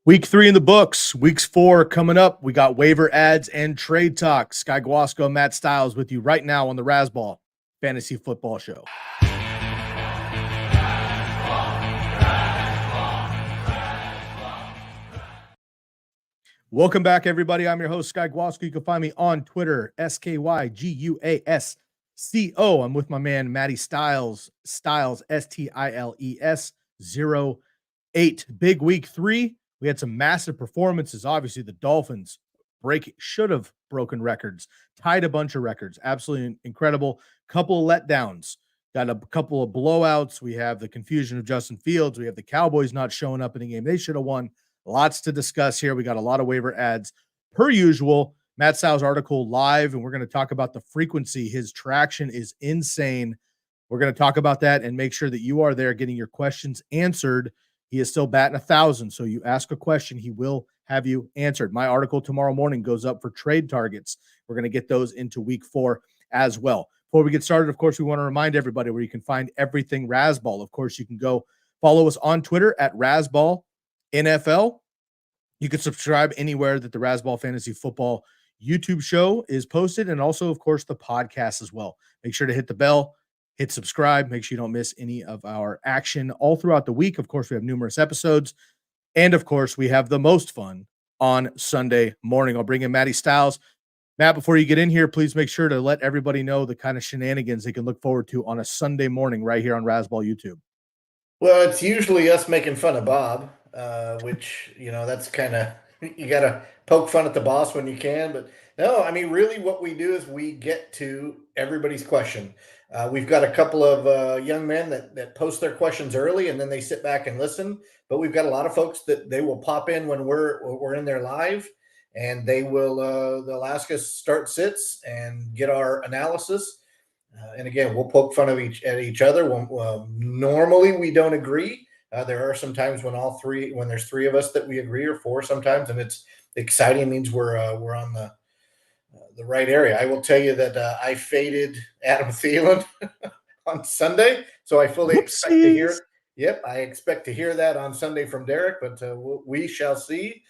Week 3 in the books. Weeks 4 coming up. We got waiver ads and trade talk. Guasco and Matt Stiles with you right now on the Razzball Fantasy Football Show. Welcome back, everybody. I'm your host, Guasco. You can find me on Twitter, SkyGuasco. I'm with my man, Matty Stiles, Stiles, 08. Big week 3. We had some massive performances. Obviously, the Dolphins should have broken records, tied a bunch of records. Absolutely incredible. Couple of letdowns. Got a couple of blowouts. We have the confusion of Justin Fields. We have the Cowboys not showing up in the game they should have won. Lots to discuss here. We got a lot of waiver ads. Per usual, Matt Stiles' article live, and we're going to talk about the frequency. His traction is insane. We're going to talk about that and make sure that you are there getting your questions answered. He is still batting 1,000, so you ask a question, he will have you answered. My article tomorrow morning goes up for trade targets. We're going to get those into week 4 as well. Before we get started, of course, we want to remind everybody where you can find everything Razzball. Of course, you can go follow us on Twitter at Razzball NFL. You can subscribe anywhere that the Razzball Fantasy Football YouTube show is posted, and also, of course, the podcast as well. Make sure to hit the bell. Hit subscribe. Make sure you don't miss any of our action all throughout the week. Of course, we have numerous episodes. And, of course, we have the most fun on Sunday morning. I'll bring in Matty Stiles. Matt, before you get in here, please make sure to let everybody know the kind of shenanigans they can look forward to on a Sunday morning right here on Razzball YouTube. Well, it's usually us making fun of Bob, which, that's kind of – you got to poke fun at the boss when you can. But, no, I mean, really what we do is we get to everybody's question. We've got a couple of young men that post their questions early, and then they sit back and listen. But we've got a lot of folks that they will pop in when we're in there live, and they'll ask us start sits and get our analysis. And again, we'll poke fun at each other. Normally, we don't agree. There are some times when there's 3 of us that we agree, or 4 sometimes, and it's exciting. It means we're on the right area. I will tell you that I faded Adam Thielen on Sunday, so I fully expect to hear. Yep, I expect to hear that on Sunday from Derek, but we shall see.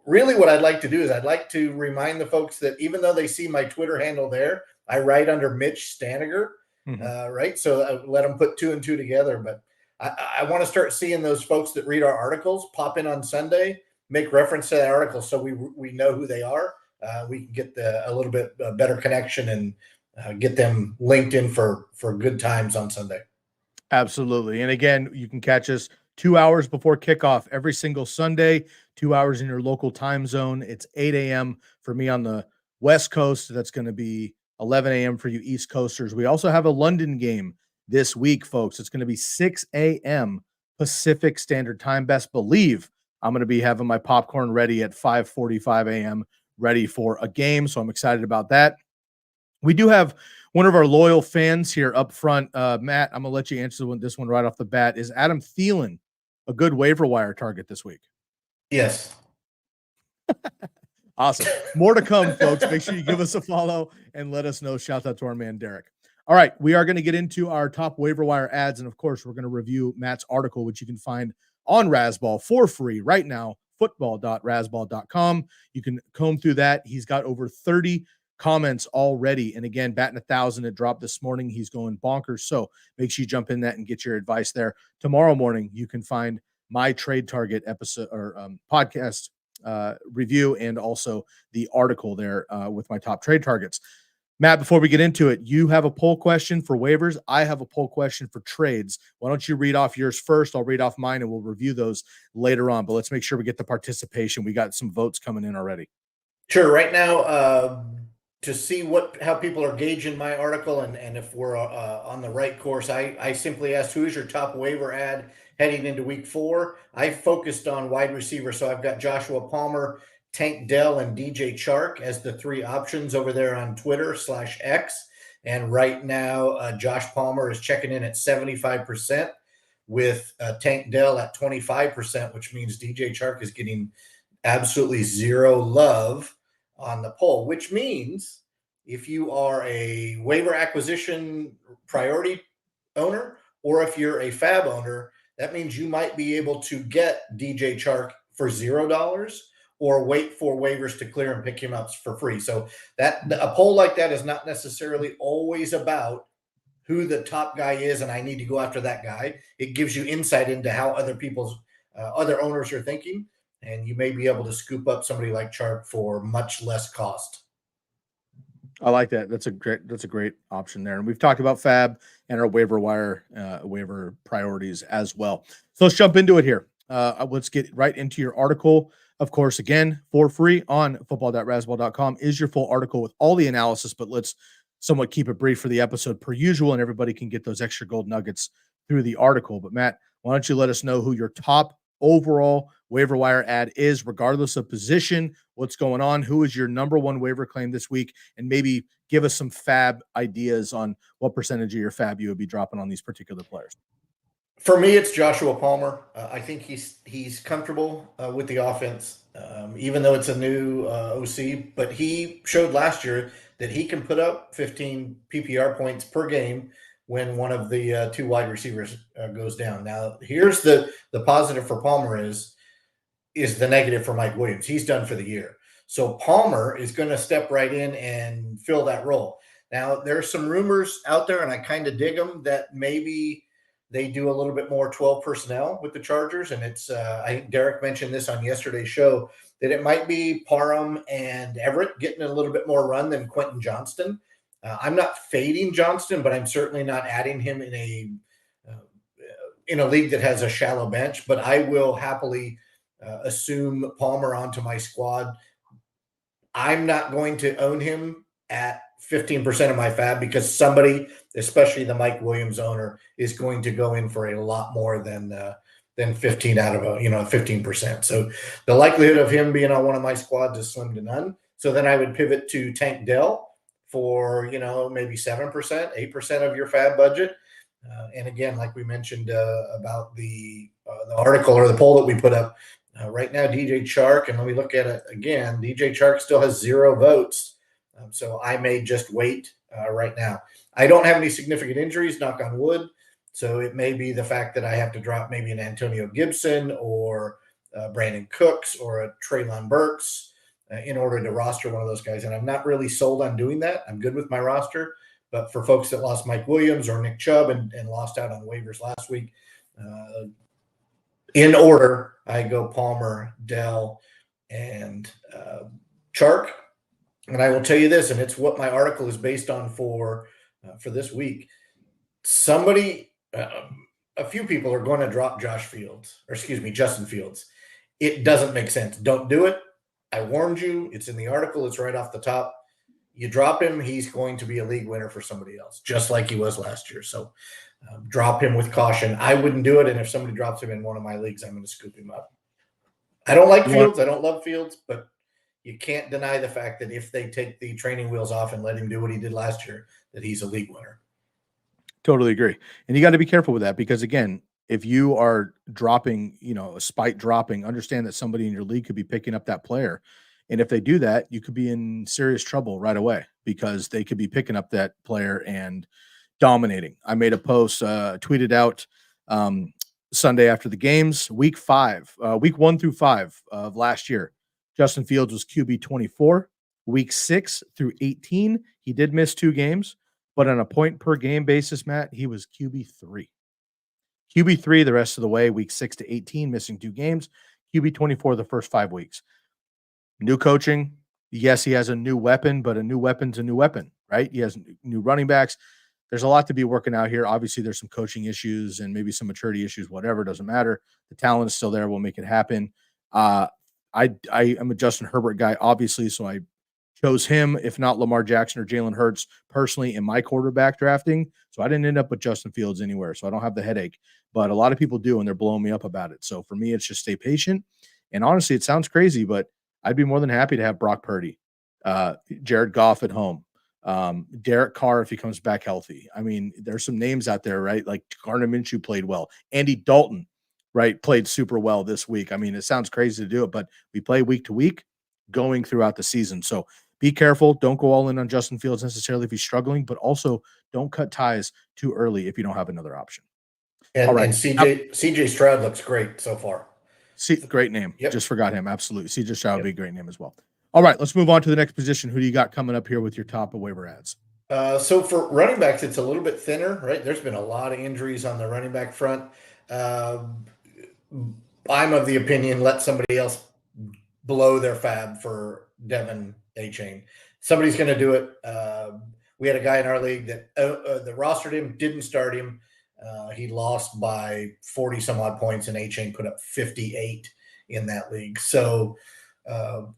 Really, what I'd like to do is I'd like to remind the folks that even though they see my Twitter handle there, I write under Mitch Staniger, right? So I let them put 2 and 2 together. But I want to start seeing those folks that read our articles pop in on Sunday, make reference to that article so we know who they are. We can get a little bit better connection and get them linked in for good times on Sunday. Absolutely. And again, you can catch us 2 hours before kickoff every single Sunday, 2 hours in your local time zone. It's 8 a.m. for me on the West Coast. That's going to be 11 a.m. for you East Coasters. We also have a London game this week, folks. It's going to be 6 a.m. Pacific Standard Time. Best believe I'm going to be having my popcorn ready at 5:45 a.m. ready for a game, so I'm excited about that. We do have one of our loyal fans here up front. Matt, I'm going to let you answer this one right off the bat. Is Adam Thielen a good waiver wire target this week? Yes. Awesome. More to come, folks. Make sure you give us a follow and let us know. Shout out to our man, Derek. All right, we are going to get into our top waiver wire ads, and, of course, we're going to review Matt's article, which you can find on Razzball for free right now, football.razzball.com. You can comb through that. He's got over 30 comments already. And again, batting 1,000, it dropped this morning. He's going bonkers. So make sure you jump in that and get your advice there. Tomorrow morning, you can find my trade target episode or podcast review and also the article there with my top trade targets. Matt, before we get into it, you have a poll question for waivers. I have a poll question for trades. Why don't you read off yours first? I'll read off mine and we'll review those later on. But let's make sure we get the participation. We got some votes coming in already. Sure. Right now, to see how people are gauging my article and if we're on the right course, I simply asked, who is your top waiver ad heading into week 4? I focused on wide receiver, so I've got Joshua Palmer, Tank Dell, and DJ Chark as the 3 options over there on Twitter/X. And right now, Josh Palmer is checking in at 75% with Tank Dell at 25%, which means DJ Chark is getting absolutely 0 love on the poll, which means if you are a waiver acquisition priority owner or if you're a fab owner, that means you might be able to get DJ Chark for $0 or wait for waivers to clear and pick him up for free. So that a poll like that is not necessarily always about who the top guy is and I need to go after that guy. It gives you insight into how other people's other owners are thinking, and you may be able to scoop up somebody like Chark for much less cost. I like that. That's a great option there. And we've talked about Fab and our waiver wire waiver priorities as well. So let's jump into it here. Let's get right into your article. Of course, again, for free on football.razzball.com is your full article with all the analysis, but let's somewhat keep it brief for the episode per usual, and everybody can get those extra gold nuggets through the article. But Matt, why don't you let us know who your top overall waiver wire ad is, regardless of position, what's going on, who is your number one waiver claim this week, and maybe give us some fab ideas on what percentage of your fab you would be dropping on these particular players. For me, it's Joshua Palmer. I think he's comfortable with the offense, even though it's a new OC. But he showed last year that he can put up 15 PPR points per game when one of the two wide receivers goes down. Now, here's the positive for Palmer is the negative for Mike Williams. He's done for the year. So Palmer is going to step right in and fill that role. Now, there's some rumors out there, and I kind of dig them, that maybe they do a little bit more 12 personnel with the Chargers. And it's, I think Derek mentioned this on yesterday's show, that it might be Parham and Everett getting a little bit more run than Quentin Johnston. I'm not fading Johnston, but I'm certainly not adding him in a league that has a shallow bench. But I will happily assume Palmer onto my squad. I'm not going to own him at 15% of my fab because somebody, especially the Mike Williams owner, is going to go in for a lot more than 15 out of 15%. So the likelihood of him being on one of my squads is slim to none. So then I would pivot to Tank Dell for maybe 7%, 8% of your fab budget. And again, like we mentioned about the article or the poll that we put up, right now DJ Chark, and let me look at it again. DJ Chark still has 0 votes. So I may just wait right now. I don't have any significant injuries, knock on wood. So it may be the fact that I have to drop maybe an Antonio Gibson or Brandon Cooks or a Treylon Burks in order to roster one of those guys. And I'm not really sold on doing that. I'm good with my roster. But for folks that lost Mike Williams or Nick Chubb and lost out on waivers last week, in order, I go Palmer, Dell, and Chark. And I will tell you this, and it's what my article is based on for this week. A few people are going to drop Justin Fields. It doesn't make sense. Don't do it. I warned you. It's in the article. It's right off the top. You drop him, he's going to be a league winner for somebody else, just like he was last year. So drop him with caution. I wouldn't do it, and if somebody drops him in one of my leagues, I'm going to scoop him up. I don't like Fields. I don't love Fields, but you can't deny the fact that if they take the training wheels off and let him do what he did last year, that he's a league winner. Totally agree. And you got to be careful with that because, again, if you are dropping, a spike dropping, understand that somebody in your league could be picking up that player. And if they do that, you could be in serious trouble right away because they could be picking up that player and dominating. I made a post, tweeted out Sunday after the games, week 1 through 5 of last year. Justin Fields was QB 24. Week 6 through 18, he did miss 2 games, but on a point per game basis, Matt, he was QB 3. QB 3 the rest of the way, week 6 to 18, missing 2 games. QB 24 the first 5 weeks. New coaching. Yes, he has a new weapon, but a new weapon's a new weapon, right? He has new running backs. There's a lot to be working out here. Obviously, there's some coaching issues and maybe some maturity issues, whatever, doesn't matter. The talent is still there. We'll make it happen. I am a Justin Herbert guy, obviously, so I chose him, if not Lamar Jackson or Jalen Hurts, personally in my quarterback drafting. So I didn't end up with Justin Fields anywhere, so I don't have the headache. But a lot of people do, and they're blowing me up about it. So for me, it's just stay patient. And honestly, it sounds crazy, but I'd be more than happy to have Brock Purdy, Jared Goff at home, Derek Carr if he comes back healthy. I mean, there's some names out there, right? Like Gardner Minshew played well. Andy Dalton, right, played super well this week. I mean, it sounds crazy to do it, but we play week to week going throughout the season. So be careful. Don't go all in on Justin Fields necessarily if he's struggling, but also don't cut ties too early if you don't have another option. And CJ Stroud looks great so far. See, great name. Yep. Just forgot him. Absolutely. CJ Stroud would be a great name as well. All right, let's move on to the next position. Who do you got coming up here with your top of waiver ads? So for running backs, it's a little bit thinner, right? There's been a lot of injuries on the running back front. I'm of the opinion, let somebody else blow their fab for Devon Achane. Somebody's going to do it. We had a guy in our league that rostered him, didn't start him. He lost by 40 some odd points, and Achane put up 58 in that league. So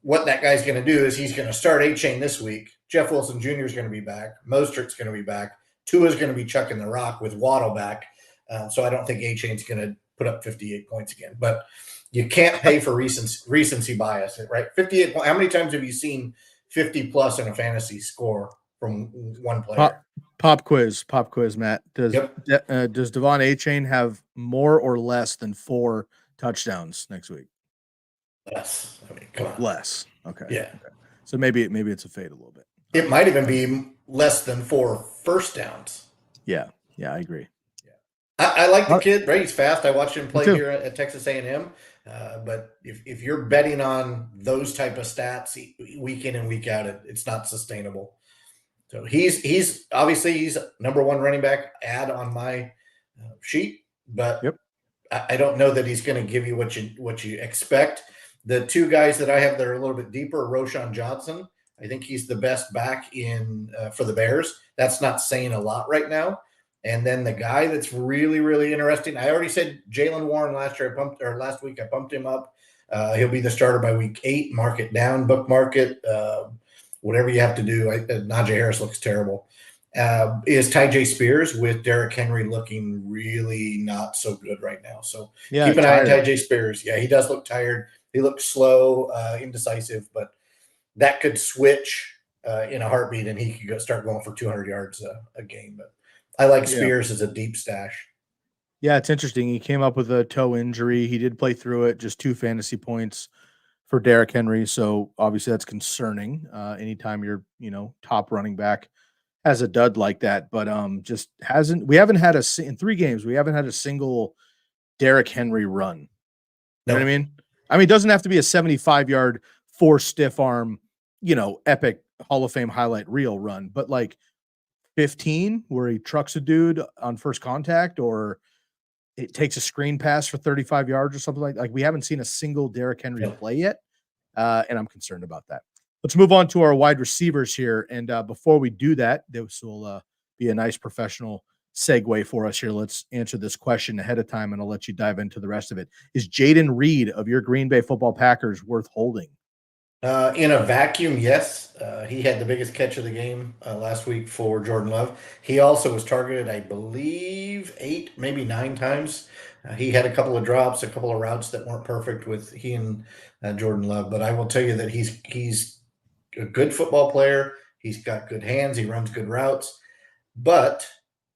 what that guy's going to do is he's going to start Achane this week. Jeff Wilson Jr. is going to be back. Mostert's going to be back. Tua's going to be chucking the rock with Waddle back. So I don't think Achane's going to put up 58 points again. But you can't pay for recency bias, right? 58. How many times have you seen 50 plus in a fantasy score from one player? Pop quiz, Matt. Does Devon Achane have more or less than 4 touchdowns next week? Less. I mean, come on. Less. Okay. Yeah. Okay. So maybe it's a fade a little bit. It might even be less than 4 first downs. Yeah. Yeah, I agree. I like the kid, right? He's fast. I watched him play here at Texas A&M. But if you're betting on those type of stats week in and week out, it's not sustainable. So he's obviously number 1 running back ad on my sheet, but I don't know that he's going to give you what you expect. The 2 guys that I have that are a little bit deeper, Roschon Johnston. I think he's the best back in for the Bears. That's not saying a lot right now. And then the guy that's really, really interesting, I already said Jaylen Warren last week. I bumped him up. He'll be the starter by week 8. Mark it down, bookmark it, whatever you have to do. Najee Harris looks terrible. Is Tyjae Spears with Derrick Henry looking really not so good right now. So keep an eye on Tyjae Spears. Yeah, he does look tired. He looks slow, indecisive, but that could switch in a heartbeat, and he could start going for 200 yards a game. But I like Spears as a deep stash. Yeah, it's interesting. He came up with a toe injury. He did play through it, just 2 fantasy points for Derrick Henry. So obviously that's concerning. Anytime your top running back has a dud like that, but we haven't had in 3 games, we haven't had a single Derrick Henry run. You know what I mean? It doesn't have to be a 75-yard, 4 stiff arm, epic Hall of Fame highlight reel run, but like 15 where he trucks a dude on first contact, or it takes a screen pass for 35 yards or something like we haven't seen a single Derrick Henry play yet. And I'm concerned about that. Let's move on to our wide receivers here. And before we do that, this will be a nice professional segue for us here. Let's answer this question ahead of time, and I'll let you dive into the rest of it. Is Jayden Reed of your Green Bay Football Packers worth holding? In a vacuum, yes. He had the biggest catch of the game last week for Jordan Love. He also was targeted, I believe, 8, maybe 9 times. He had a couple of drops, a couple of routes that weren't perfect with he and Jordan Love. But I will tell you that he's a good football player. He's got good hands. He runs good routes. But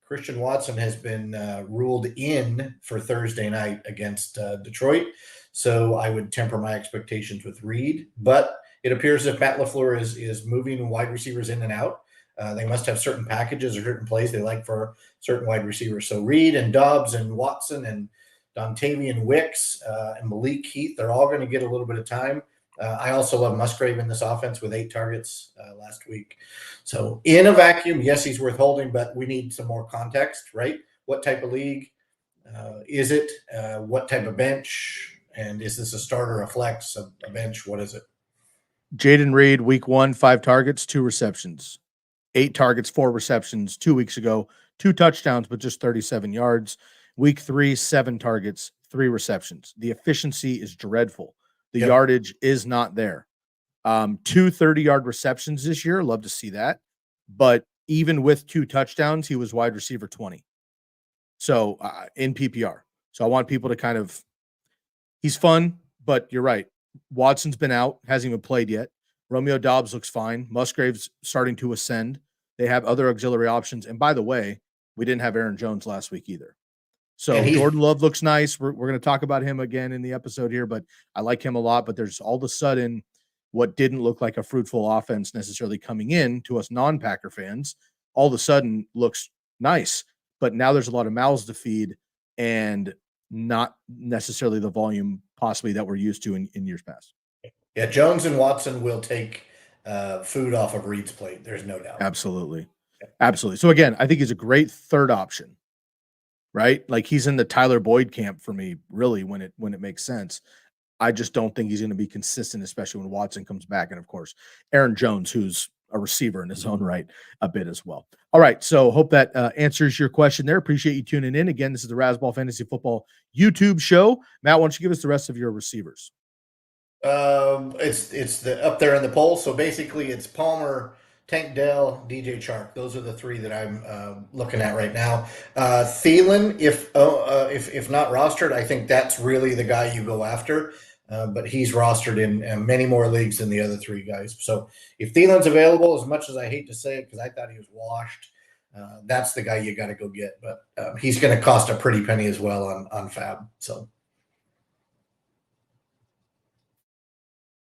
Christian Watson has been ruled in for Thursday night against Detroit. So I would temper my expectations with Reed. But it appears that Matt LaFleur is moving wide receivers in and out. They must have certain packages or certain plays they like for certain wide receivers. So Reed and Dobbs and Watson and Dontavian Wicks and Malik Heath, they're all going to get a little bit of time. I also love Musgrave in this offense with 8 targets last week. So in a vacuum, yes, he's worth holding, but we need some more context, right? What type of league is it? What type of bench? And is this a starter, a flex, a bench? What is it? Jayden Reed, week 1, 5 targets, 2 receptions. 8 targets, 4 receptions 2 weeks ago. 2 touchdowns, but just 37 yards. Week 3, 7 targets, 3 receptions. The efficiency is dreadful. The yardage is not there. 2 30-yard receptions this year. Love to see that. But even with 2 touchdowns, he was wide receiver 20. So in PPR. So I want people to kind of, he's fun, but you're right. Watson's been out, hasn't even played yet. Romeo Dobbs looks fine. Musgrave's starting to ascend. They have other auxiliary options. And by the way, we didn't have Aaron Jones last week either. So Jordan Love looks nice. We're going to talk about him again in the episode here, but I like him a lot. But there's all of a sudden what didn't look like a fruitful offense necessarily coming in to us non-Packer fans, all of a sudden looks nice. But now there's a lot of mouths to feed and not necessarily the volume possibly that we're used to in years past. Yeah, Jones and Watson will take food off of Reed's plate. There's no doubt. Absolutely. Absolutely. So again, I think he's a great third option, right? Like he's in the Tyler Boyd camp for me, really, when it makes sense. I just don't think he's going to be consistent, especially when Watson comes back. And of course, Aaron Jones, who's a receiver in his own right, a bit as well. All right. So hope that answers your question there. Appreciate you tuning in. Again, this is the Razzball Fantasy Football YouTube show. Matt, why don't you give us the rest of your receivers? It's the up there in the poll. So basically, it's Palmer, Tank Dell, DJ Chark. Those are the three that I'm looking at right now. Thielen, if not rostered, I think that's really the guy you go after. But he's rostered in many more leagues than the other three guys. So if Thielen's available, as much as I hate to say it because I thought he was washed, that's the guy you got to go get. But he's going to cost a pretty penny as well on Fab. So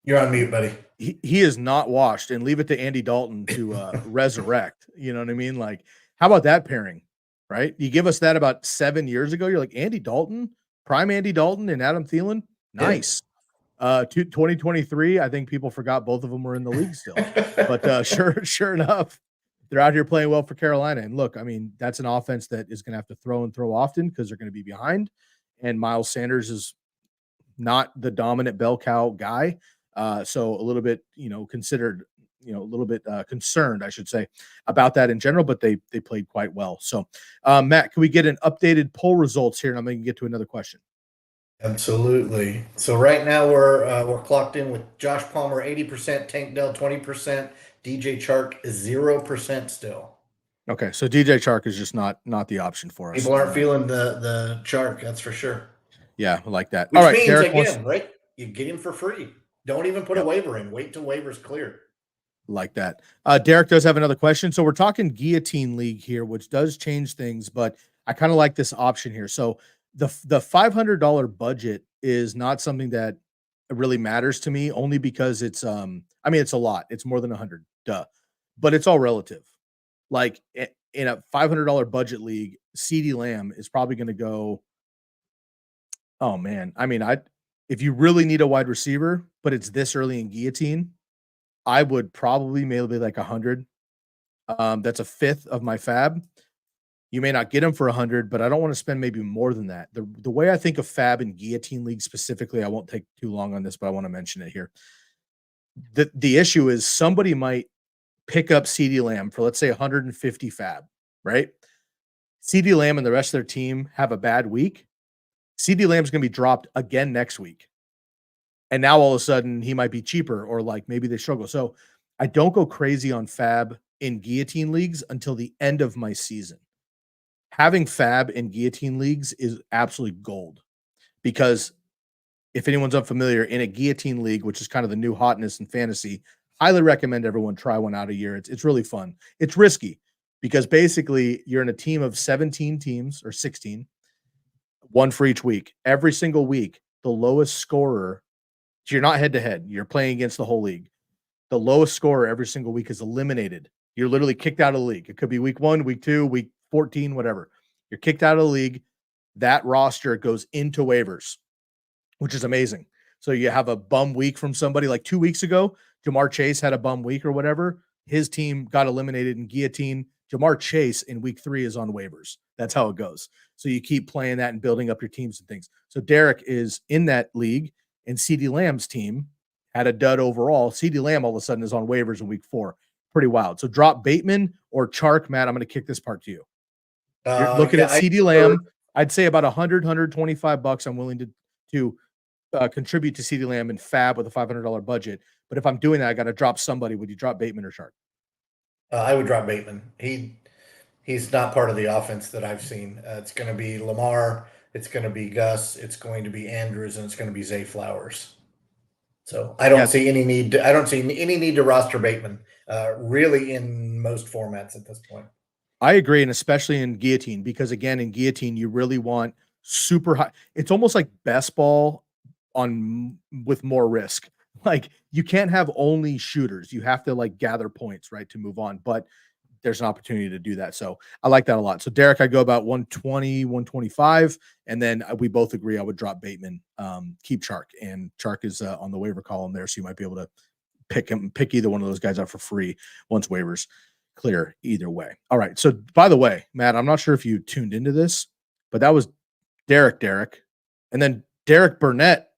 you're on mute, buddy. He is not washed, and leave it to Andy Dalton to resurrect. You know what I mean? Like, how about that pairing, right? You give us that about 7 years ago. You're like, Andy Dalton, prime Andy Dalton and Adam Thielen. Nice. 2023, I think people forgot both of them were in the league still. But sure enough, they're out here playing well for Carolina. And look, I mean, that's an offense that is going to have to throw often because they're going to be behind. And Miles Sanders is not the dominant bell cow guy. So a little bit, considered, a little bit concerned, I should say, about that in general, but they played quite well. So, Matt, can we get an updated poll results here? And I'm going to get to another question. Absolutely. So right now we're clocked in with Josh Palmer 80%, Tank Dell 20%, DJ Chark 0% still. Okay, so DJ Chark is just not the option for us. People aren't feeling the Chark, that's for sure. Yeah, I like that. Which all right, means Derek again, right? You get him for free. Don't even put a waiver in. Wait till waivers clear. Like that. Derek does have another question. So we're talking guillotine league here, which does change things, but I kind of like this option here. So the $500 budget is not something that really matters to me, only because it's it's a lot. It's more than 100, but it's all relative. Like in a $500 budget league, CeeDee Lamb is probably going to go. Oh man, if you really need a wide receiver, but it's this early in guillotine, I would probably maybe like 100. That's a fifth of my fab. You may not get him for 100, but I don't want to spend maybe more than that. The way I think of fab and guillotine league specifically, I won't take too long on this, but I want to mention it here. The issue is somebody might pick up CeeDee Lamb for, let's say, 150 fab, right? CeeDee Lamb and the rest of their team have a bad week. CeeDee Lamb's going to be dropped again next week. And now all of a sudden he might be cheaper, or like maybe they struggle. So I don't go crazy on fab in guillotine leagues until the end of my season. Having fab in guillotine leagues is absolutely gold, because if anyone's unfamiliar, in a guillotine league, which is kind of the new hotness in fantasy, highly recommend everyone try one out a year. It's really fun. It's risky because basically you're in a team of 17 teams or 16, one for each week. Every single week, the lowest scorer, so you're not head to head, you're playing against the whole league. The lowest scorer every single week is eliminated. You're literally kicked out of the league. It could be week 1, week 2, week 14, whatever. You're kicked out of the league. That roster goes into waivers, which is amazing. So you have a bum week from somebody like 2 weeks ago. Jamar Chase had a bum week or whatever. His team got eliminated in guillotine. Jamar Chase in week 3 is on waivers. That's how it goes. So you keep playing that and building up your teams and things. So Derek is in that league, and CeeDee Lamb's team had a dud overall. CeeDee Lamb all of a sudden is on waivers in week 4. Pretty wild. So drop Bateman or Chark. Matt, I'm going to kick this part to you. You're looking at CeeDee Lamb. I'd say about $125 I'm willing to contribute to CeeDee Lamb and fab with a $500 budget. But if I'm doing that, I got to drop somebody. Would you drop Bateman or Chark? I would drop Bateman. He's not part of the offense that I've seen. It's going to be Lamar. It's going to be Gus. It's going to be Andrews, and it's going to be Zay Flowers. So I don't see any need. I don't see any need to roster Bateman. Really, in most formats at this point. I agree, and especially in guillotine, because again, in guillotine, you really want super high. It's almost like best ball with more risk. Like you can't have only shooters. You have to like gather points, right, to move on. But there's an opportunity to do that. So I like that a lot. So Derek, I go about 120, 125, and then we both agree I would drop Bateman, keep Chark, and Chark is on the waiver column there, so you might be able to pick either one of those guys up for free once waivers clear either way. All right. So by the way, Matt, I'm not sure if you tuned into this, but that was Derek, and then Derek Burnett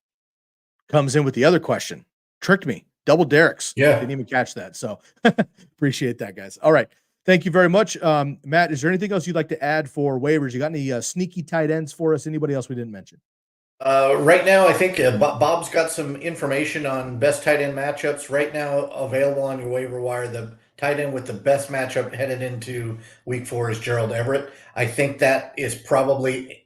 comes in with the other question. Tricked me. Double Derek's. Yeah. Didn't even catch that. So appreciate that, guys. All right. Thank you very much. Matt, is there anything else you'd like to add for waivers? You got any sneaky tight ends for us? Anybody else we didn't mention? Right now, I think Bob's got some information on best tight end matchups right now available on your waiver wire. The tight end with the best matchup headed into week 4 is Gerald Everett. I think that is probably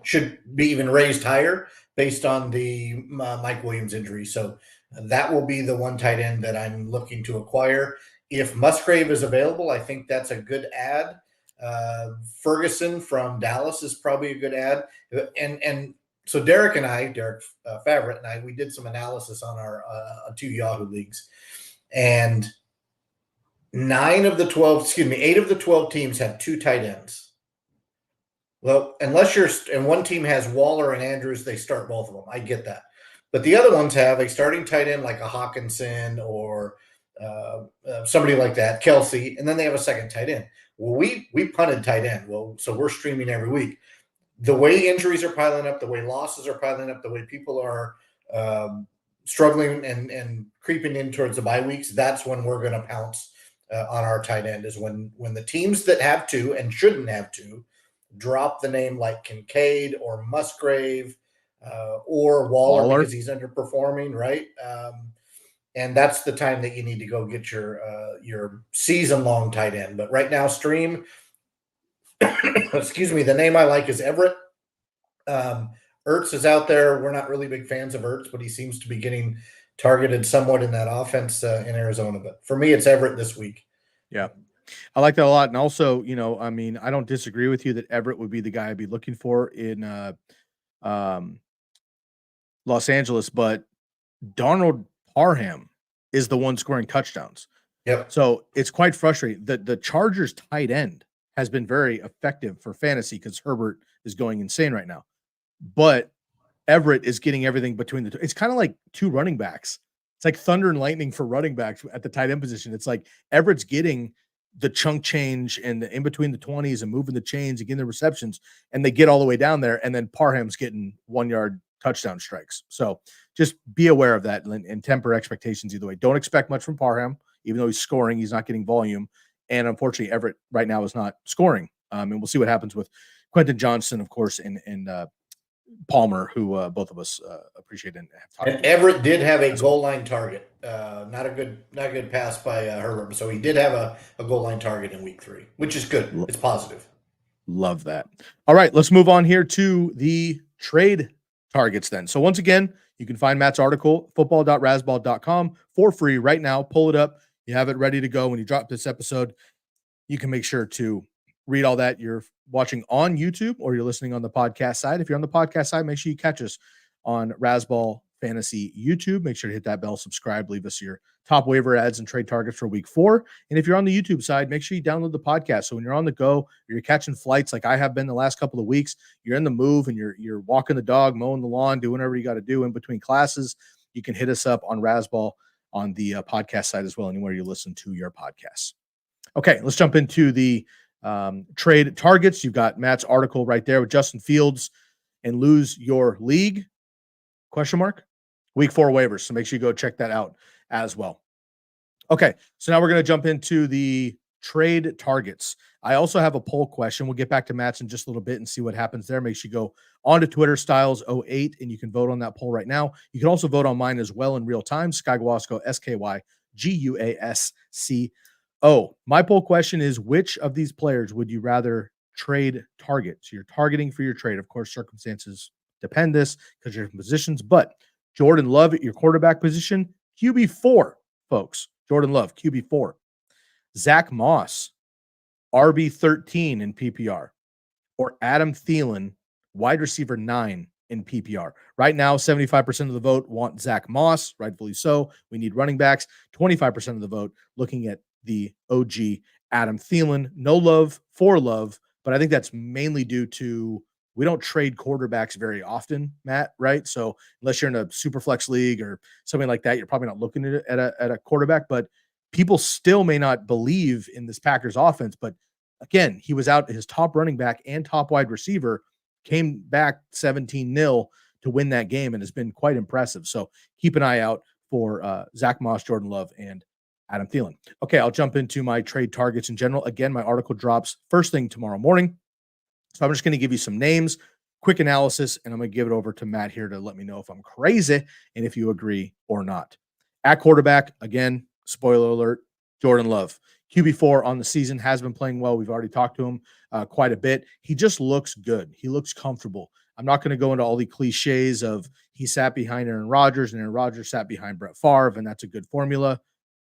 should be even raised higher based on the Mike Williams injury. So that will be the one tight end that I'm looking to acquire. If Musgrave is available, I think that's a good add. Ferguson from Dallas is probably a good add. And so Derek Favorite and I, we did some analysis on our 2 Yahoo leagues, and 8 of the 12 teams have 2 tight ends. Well, and one team has Waller and Andrews, they start both of them. I get that. But the other ones have a starting tight end like a Hawkinson or somebody like that, Kelsey, and then they have a second tight end. Well, we punted tight end. Well, so we're streaming every week. The way injuries are piling up, the way losses are piling up, the way people are struggling and creeping in towards the bye weeks, that's when we're going to pounce on our tight end, is when the teams that have to and shouldn't have to drop the name like Kincaid or Musgrave or Waller because he's underperforming, right? And that's the time that you need to go get your season-long tight end. But right now, stream – excuse me, the name I like is Everett. Ertz is out there. We're not really big fans of Ertz, but he seems to be getting targeted somewhat in that offense in Arizona. But for me, it's Everett this week. Yeah, I like that a lot. And also, I don't disagree with you that Everett would be the guy I'd be looking for in Los Angeles, but Donald Parham is the one scoring touchdowns. Yep. So it's quite frustrating. The Chargers tight end has been very effective for fantasy because Herbert is going insane right now. But Everett is getting everything between the two. It's kind of like 2 running backs. It's like thunder and lightning for running backs at the tight end position. It's like Everett's getting the chunk change and in between the 20s and moving the chains and getting the receptions, and they get all the way down there, and then Parham's getting 1-yard touchdown strikes. So just be aware of that and temper expectations either way. Don't expect much from Parham. Even though he's scoring, he's not getting volume. And unfortunately, Everett right now is not scoring. And we'll see what happens with Quentin Johnston, of course, and Palmer, who both of us appreciate and have talked about. Everett did have a goal line target. Not a good pass by Herbert. So he did have a goal line target in week 3, which is good. It's positive. Love that. All right, let's move on here to the trade targets then. So once again, you can find Matt's article, football.rasball.com, for free right now. Pull it up. You have it ready to go. When you drop this episode, you can make sure to read all that. You're watching on YouTube or you're listening on the podcast side. If you're on the podcast side, make sure you catch us on Rasball Fantasy YouTube. Make sure to hit that bell, subscribe, leave us your top waiver ads and trade targets for week 4. And if you're on the YouTube side, make sure you download the podcast. So when you're on the go, or you're catching flights like I have been the last couple of weeks, you're in the move and you're walking the dog, mowing the lawn, doing whatever you got to do in between classes, you can hit us up on Rasball on the podcast side as well, anywhere you listen to your podcasts. Okay, let's jump into the trade targets. You've got Matt's article right there with Justin Fields and lose your league, ? Week 4 waivers. So make sure you go check that out as well. Okay, so now we're going to jump into the trade targets. I also have a poll question. We'll get back to Matt's in just a little bit and see what happens there. Make sure you go on to Twitter, Stiles08, and you can vote on that poll right now. You can also vote on mine as well in real time, Sky Guasco, SkyGuasco. My poll question is, which of these players would you rather trade target? So you're targeting for your trade. Of course, circumstances depend this because you're in positions, but Jordan Love at your quarterback position, QB4, folks. Jordan Love, QB4. Zack Moss, RB13 in PPR, or Adam Thielen, wide receiver 9 in PPR. Right now, 75% of the vote want Zack Moss, rightfully so. We need running backs. 25% of the vote looking at the OG Adam Thielen. No love for love, but I think that's mainly due to we don't trade quarterbacks very often, Matt, right? So unless you're in a super flex league or something like that, you're probably not looking at a quarterback, but people still may not believe in this Packers offense. But again, he was out, his top running back and top wide receiver came back 17-0 to win that game and has been quite impressive. So keep an eye out for Zack Moss, Jordan Love, and Adam Thielen. Okay, I'll jump into my trade targets in general. Again, my article drops first thing tomorrow morning. So I'm just going to give you some names, quick analysis, and I'm going to give it over to Matt here to let me know if I'm crazy and if you agree or not. At quarterback, again, spoiler alert, Jordan Love. QB4 on the season, has been playing well. We've already talked to him quite a bit. He just looks good. He looks comfortable. I'm not going to go into all the cliches of he sat behind Aaron Rodgers and Aaron Rodgers sat behind Brett Favre, and that's a good formula,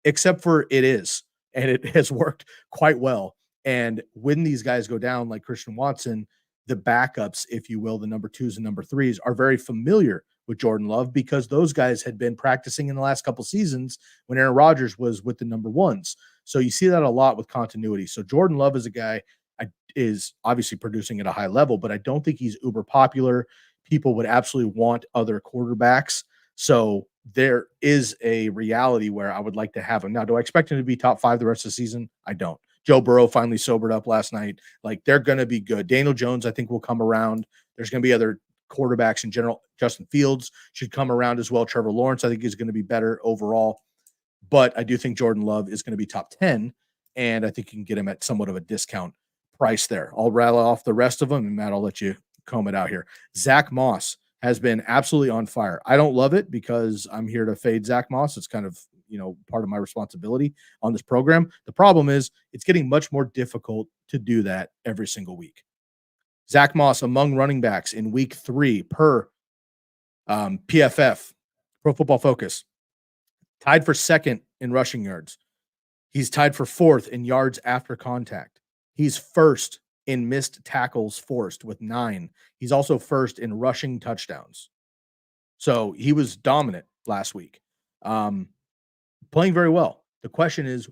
except for it is, and it has worked quite well. And when these guys go down, like Christian Watson, the backups, if you will, the number 2s and number 3s, are very familiar with Jordan Love because those guys had been practicing in the last couple seasons when Aaron Rodgers was with the number 1s. So you see that a lot with continuity. So Jordan Love is a guy is obviously producing at a high level, but I don't think he's uber popular. People would absolutely want other quarterbacks. So there is a reality where I would like to have him. Now, do I expect him to be top 5 the rest of the season? I don't. Joe Burrow finally sobered up last night. Like, they're going to be good. Daniel Jones, I think, will come around. There's going to be other quarterbacks in general. Justin Fields should come around as well. Trevor Lawrence, I think, is going to be better overall. But I do think Jordan Love is going to be top 10, and I think you can get him at somewhat of a discount price there. I'll rattle off the rest of them, and Matt, I'll let you comb it out here. Zack Moss has been absolutely on fire. I don't love it because I'm here to fade Zack Moss. It's kind of, part of my responsibility on this program. The problem is it's getting much more difficult to do that every single week. Zack Moss among running backs in week 3 per PFF, Pro Football Focus, tied for 2nd in rushing yards. He's tied for 4th in yards after contact. He's 1st in missed tackles forced with 9. He's also 1st in rushing touchdowns. So he was dominant last week. Playing very well. The question is,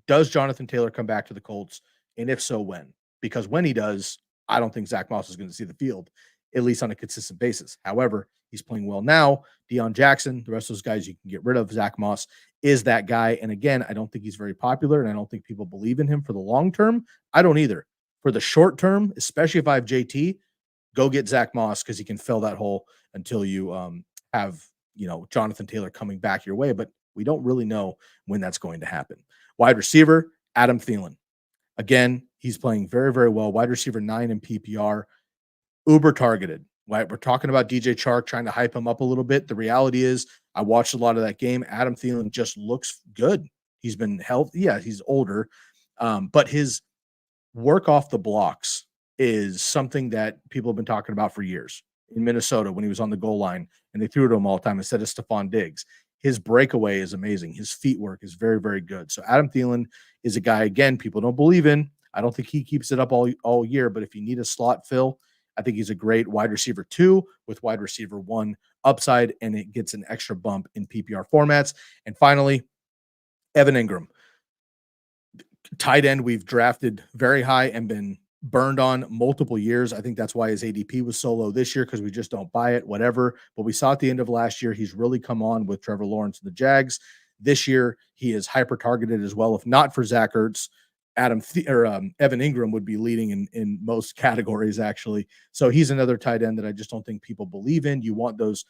does Jonathan Taylor come back to the Colts? And if so, when? Because when he does, I don't think Zack Moss is going to see the field, at least on a consistent basis. However, he's playing well now. Deion Jackson, the rest of those guys you can get rid of. Zack Moss is that guy. And again, I don't think he's very popular, and I don't think people believe in him for the long term. I don't either. For the short term, especially if I have JT, go get Zack Moss because he can fill that hole until you have Jonathan Taylor coming back your way. But we don't really know when that's going to happen. Wide receiver, Adam Thielen. Again, he's playing very, very well. Wide receiver 9 in PPR. Uber targeted. Right? We're talking about DJ Chark, trying to hype him up a little bit. The reality is I watched a lot of that game. Adam Thielen just looks good. He's been healthy. Yeah, he's older. But his work off the blocks is something that people have been talking about for years. In Minnesota, when he was on the goal line and they threw it to him all the time instead of Stephon Diggs. His breakaway is amazing. His feet work is very, very good. So Adam Thielen is a guy, again, people don't believe in. I don't think he keeps it up all year, but if you need a slot fill, I think he's a great wide receiver 2 with wide receiver 1 upside, and it gets an extra bump in PPR formats. And finally, Evan Engram. Tight end we've drafted very high and been burned on multiple years. I think that's why his ADP was so low this year, because we just don't buy it, whatever. But we saw at the end of last year, he's really come on with Trevor Lawrence and the Jags. This year, he is hyper-targeted as well. If not for Zach Ertz, Evan Engram would be leading in most categories, actually. So he's another tight end that I just don't think people believe in. You want those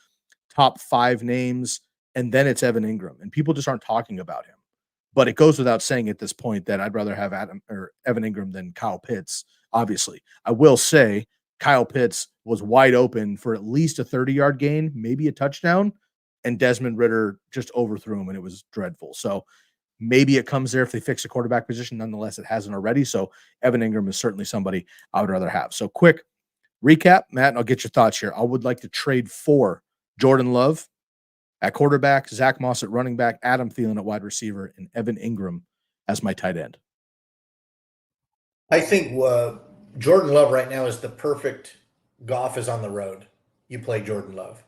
top 5 names, and then it's Evan Engram. And people just aren't talking about him. But it goes without saying at this point that I'd rather have Evan Engram than Kyle Pitts, obviously. I will say Kyle Pitts was wide open for at least a 30-yard gain, maybe a touchdown, and Desmond Ridder just overthrew him, and it was dreadful. So maybe it comes there if they fix the quarterback position. Nonetheless, it hasn't already. So Evan Engram is certainly somebody I would rather have. So quick recap, Matt, and I'll get your thoughts here. I would like to trade for Jordan Love at quarterback, Zack Moss at running back, Adam Thielen at wide receiver, and Evan Engram as my tight end. I think Jordan Love right now is the perfect Goff is on the road. You play Jordan Love.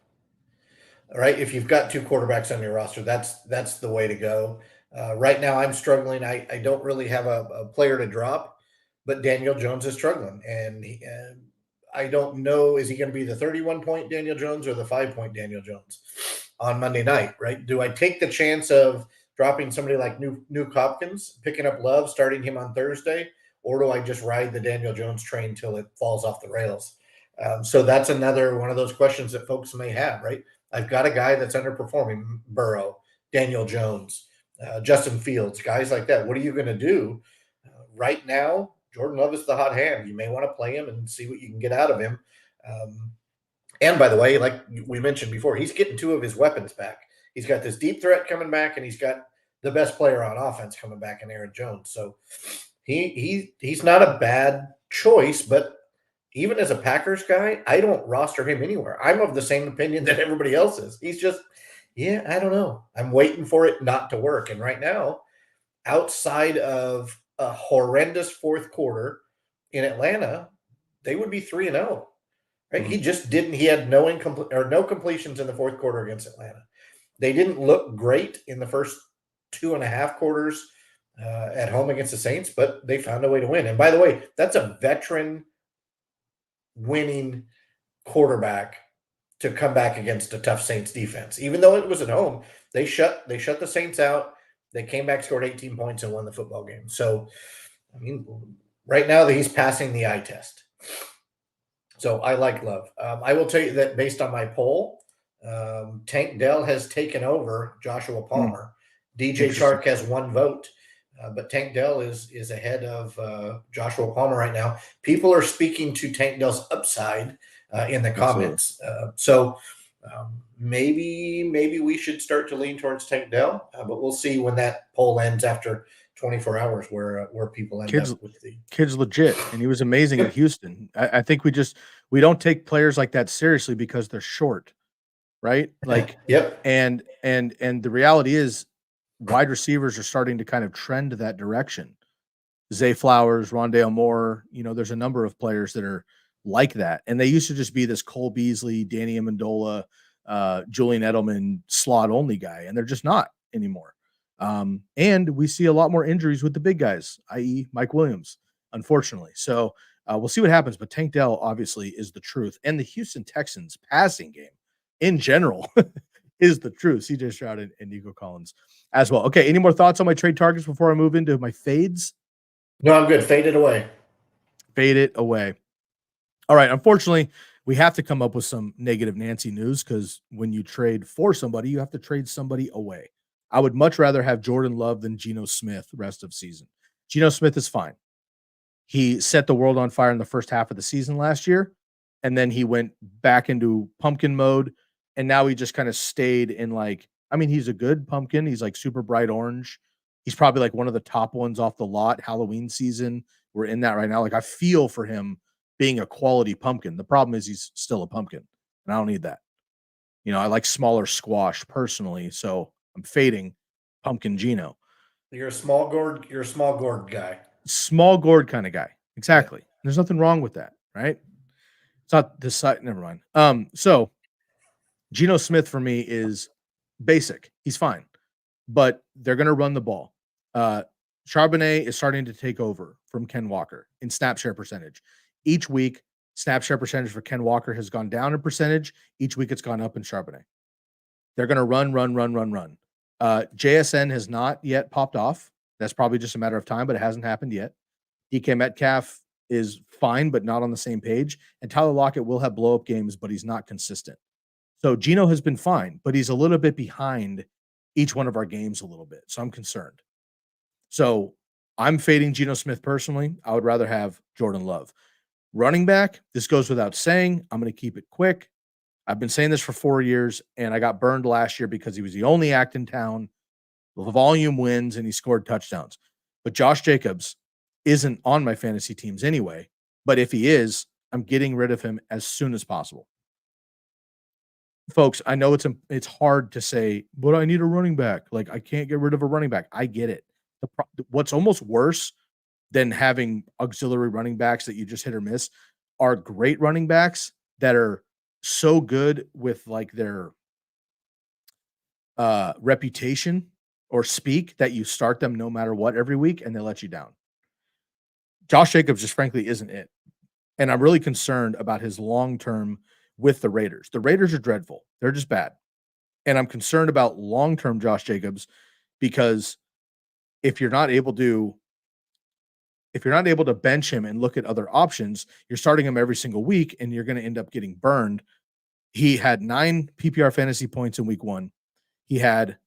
All right. If you've got 2 quarterbacks on your roster, that's the way to go. Right now, I'm struggling. I don't really have a player to drop, but Daniel Jones is struggling, and I don't know, is he going to be the 31-point Daniel Jones or the 5-point Daniel Jones on Monday night? Right? Do I take the chance of dropping somebody like Nuke Hopkins, picking up Love, starting him on Thursday, or do I just ride the Daniel Jones train till it falls off the rails? So that's another one of those questions that folks may have. Right? I've got a guy that's underperforming, Burrow, Daniel Jones, Justin Fields, guys like that. What are you going to do? Right now, Jordan Love is the hot hand. You may want to play him and see what you can get out of him. And by the way, like we mentioned before, he's getting two of his weapons back. He's got this deep threat coming back, and he's got the best player on offense coming back in Aaron Jones. So he's not a bad choice, but even as a Packers guy, I don't roster him anywhere. I'm of the same opinion that everybody else is. He's just, yeah, I don't know. I'm waiting for it not to work. And right now, outside of a horrendous fourth quarter in Atlanta, they would be 3-0. Right? Mhm. He just didn't. He had no completions in the fourth quarter against Atlanta. They didn't look great in the first 2.5 quarters at home against the Saints, but they found a way to win. And by the way, that's a veteran winning quarterback to come back against a tough Saints defense. Even though it was at home, they shut the Saints out. They came back, scored 18 points, and won the football game. So, I mean, right now he's passing the eye test. So I like Love. I will tell you that based on my poll, Tank Dell has taken over Joshua Palmer. DJ Chark has 1 vote, but Tank Dell is ahead of Joshua Palmer right now. People are speaking to Tank Dell's upside in the comments. So maybe we should start to lean towards Tank Dell, but we'll see when that poll ends after 24 hours where people end up with the kid's legit, and he was amazing at Houston. I think we don't take players like that seriously because they're short, right? Like, yep. And the reality is, wide receivers are starting to kind of trend that direction. Zay Flowers, Rondale Moore, there's a number of players that are like that, and they used to just be this Cole Beasley, Danny Amendola, Julian Edelman slot only guy, and they're just not anymore. And we see a lot more injuries with the big guys, i.e. Mike Williams, unfortunately. So we'll see what happens, but Tank Dell obviously is the truth. And the Houston Texans passing game in general is the truth. CJ Stroud and Nico Collins as well. Okay, any more thoughts on my trade targets before I move into my fades? No, I'm good. Fade it away. Fade it away. All right, unfortunately, we have to come up with some negative Nancy news because when you trade for somebody, you have to trade somebody away. I would much rather have Jordan Love than Geno Smith rest of season. Geno Smith is fine. He set the world on fire in the first half of the season last year, and then he went back into pumpkin mode, and now he just kind of stayed in he's a good pumpkin. He's like super bright orange. He's probably like one of the top ones off the lot Halloween season. We're in that right now. Like, I feel for him being a quality pumpkin. The problem is he's still a pumpkin, and I don't need that. I like smaller squash personally, so I'm fading pumpkin Geno. You're a small gourd guy. Small gourd kind of guy. Exactly. Yeah. There's nothing wrong with that, right? It's not this side. Never mind. So Geno Smith for me is basic. He's fine, but they're going to run the ball. Charbonnet is starting to take over from Ken Walker in snap share percentage. Each week, snap share percentage for Ken Walker has gone down in percentage. Each week, it's gone up in Charbonnet. They're going to run. JSN has not yet popped off. That's probably just a matter of time, but it hasn't happened yet. DK Metcalf is fine, but not on the same page. And Tyler Lockett will have blow-up games, but he's not consistent. So Geno has been fine, but he's a little bit behind each one of our games a little bit. So I'm concerned. So I'm fading Geno Smith personally. I would rather have Jordan Love. Running back, this goes without saying. I'm going to keep it quick. I've been saying this for 4 years, and I got burned last year because he was the only act in town. The volume wins, and he scored touchdowns. But Josh Jacobs isn't on my fantasy teams anyway. But if he is, I'm getting rid of him as soon as possible. Folks, I know it's hard to say, but I need a running back. Like, I can't get rid of a running back. I get it. What's almost worse than having auxiliary running backs that you just hit or miss are great running backs that are so good with like their reputation or speak that you start them no matter what every week and they let you down. Josh Jacobs just frankly isn't it. And I'm really concerned about his long-term with the Raiders. The Raiders are dreadful. They're just bad. And I'm concerned about long-term Josh Jacobs because if you're not able to bench him and look at other options, you're starting him every single week and you're going to end up getting burned. He had 9 PPR fantasy points in week 1. He had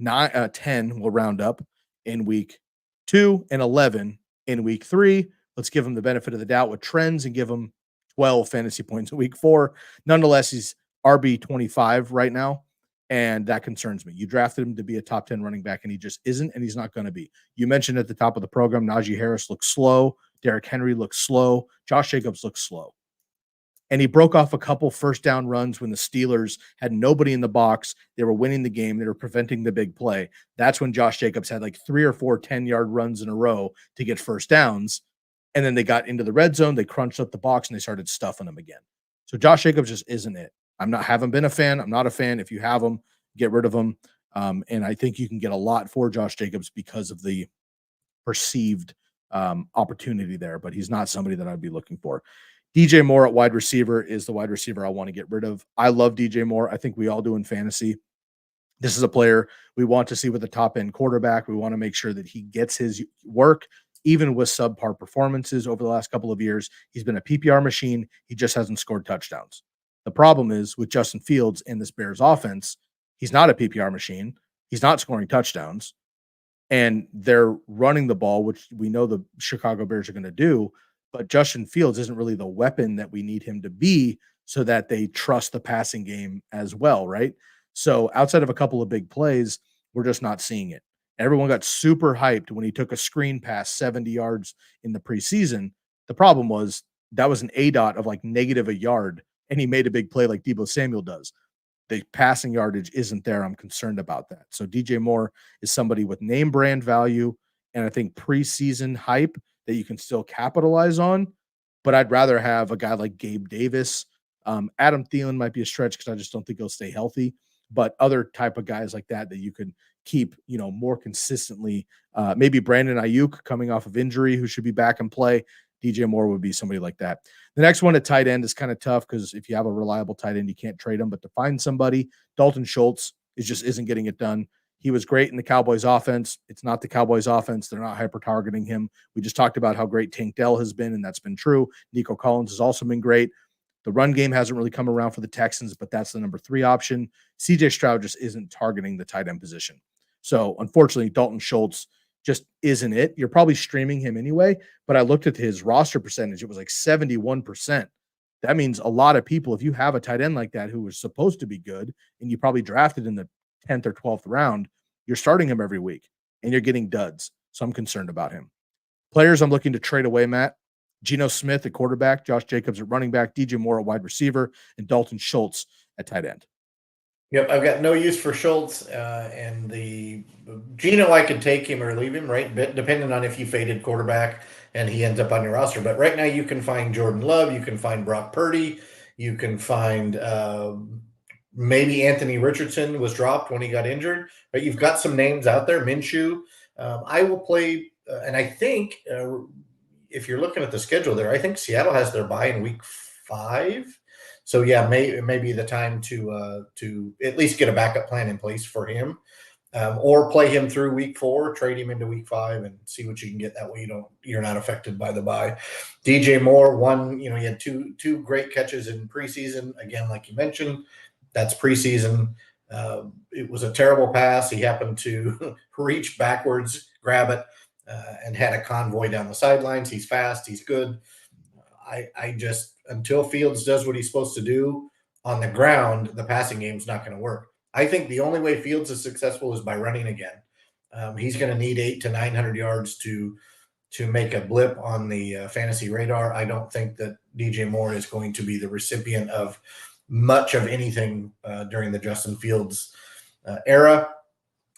10, we'll round up, in week 2 and 11 in week 3. Let's give him the benefit of the doubt with trends and give him 12 fantasy points in week 4. Nonetheless, he's RB25 right now, and that concerns me. You drafted him to be a top 10 running back, and he just isn't, and he's not going to be. You mentioned at the top of the program, Najee Harris looks slow. Derrick Henry looks slow. Josh Jacobs looks slow. And he broke off a couple first down runs when the Steelers had nobody in the box. They were winning the game. They were preventing the big play. That's when Josh Jacobs had like 3 or 4 10-yard runs in a row to get first downs. And then they got into the red zone. They crunched up the box and they started stuffing them again. So Josh Jacobs just isn't it. Haven't been a fan. I'm not a fan. If you have him, get rid of him. And I think you can get a lot for Josh Jacobs because of the perceived opportunity there, but he's not somebody that I'd be looking for. DJ Moore at wide receiver is the wide receiver I want to get rid of. I love DJ Moore. I think we all do in fantasy. This is a player we want to see with a top-end quarterback. We want to make sure that he gets his work, even with subpar performances over the last couple of years. He's been a PPR machine. He just hasn't scored touchdowns. The problem is with Justin Fields and this Bears offense, he's not a PPR machine. He's not scoring touchdowns. And they're running the ball, which we know the Chicago Bears are going to do. But Justin Fields isn't really the weapon that we need him to be so that they trust the passing game as well, right? So outside of a couple of big plays, we're just not seeing it. Everyone got super hyped when he took a screen pass 70 yards in the preseason. The problem was that was an ADOT of like negative a yard, and he made a big play like Deebo Samuel does. The passing yardage isn't there. I'm concerned about that. So DJ Moore is somebody with name brand value and I think preseason hype that you can still capitalize on, but I'd rather have a guy like Gabe Davis. Adam Thielen might be a stretch because I just don't think he'll stay healthy, but other type of guys like that you could keep, more consistently. Maybe Brandon Ayuk coming off of injury who should be back in play. DJ Moore would be somebody like that. The next one at tight end is kind of tough because if you have a reliable tight end, you can't trade him, but to find somebody, Dalton Schultz isn't getting it done. He was great in the Cowboys offense. It's not the Cowboys offense. They're not hyper-targeting him. We just talked about how great Tank Dell has been, and that's been true. Nico Collins has also been great. The run game hasn't really come around for the Texans, but that's the number 3 option. CJ Stroud just isn't targeting the tight end position. So, unfortunately, Dalton Schultz just isn't it. You're probably streaming him anyway, but I looked at his roster percentage. It was like 71%. That means a lot of people, if you have a tight end like that who was supposed to be good, and you probably drafted in the 10th or 12th round, you're starting him every week and you're getting duds. So I'm concerned about him. Players I'm looking to trade away, Matt: Geno Smith at quarterback, Josh Jacobs at running back, DJ Moore at wide receiver, and Dalton Schultz at tight end. Yep, I've got no use for Schultz, and the Geno, I could take him or leave him, right? Depending on if you faded quarterback and he ends up on your roster. But right now you can find Jordan Love, you can find Brock Purdy, you can find maybe Anthony Richardson was dropped when he got injured, but you've got some names out there. Minshew. I will play, and I think if you're looking at the schedule there, I think Seattle has their bye in week 5. So yeah, maybe the time to at least get a backup plan in place for him, or play him through week 4, trade him into week 5, and see what you can get. That way you're not affected by the bye. DJ Moore, he had two great catches in preseason. Again, like you mentioned, that's preseason. It was a terrible pass. He happened to reach backwards, grab it, and had a convoy down the sidelines. He's fast. He's good. I just, until Fields does what he's supposed to do on the ground, the passing game's not going to work. I think the only way Fields is successful is by running again. He's going to need 800 to 900 yards to make a blip on the fantasy radar. I don't think that DJ Moore is going to be the recipient of much of anything during the Justin Fields era.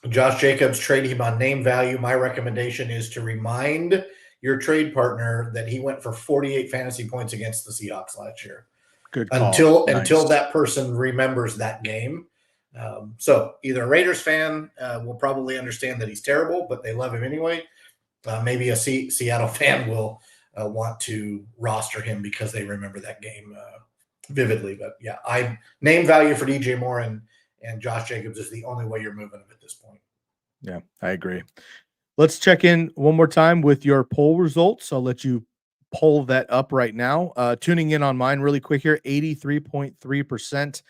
Josh Jacobs, trade him on name value. My recommendation is to remind your trade partner that he went for 48 fantasy points against the Seahawks last year. Good call. Until that person remembers that game, So either a Raiders fan will probably understand that he's terrible, but they love him anyway. Maybe a Seattle fan will want to roster him because they remember that game vividly. But yeah, I name value for DJ Moore and Josh Jacobs is the only way you're moving him at this point. Yeah, I agree. Let's check in one more time with your poll results. I'll let you pull that up right now. Tuning in on mine really quick here, 83.3%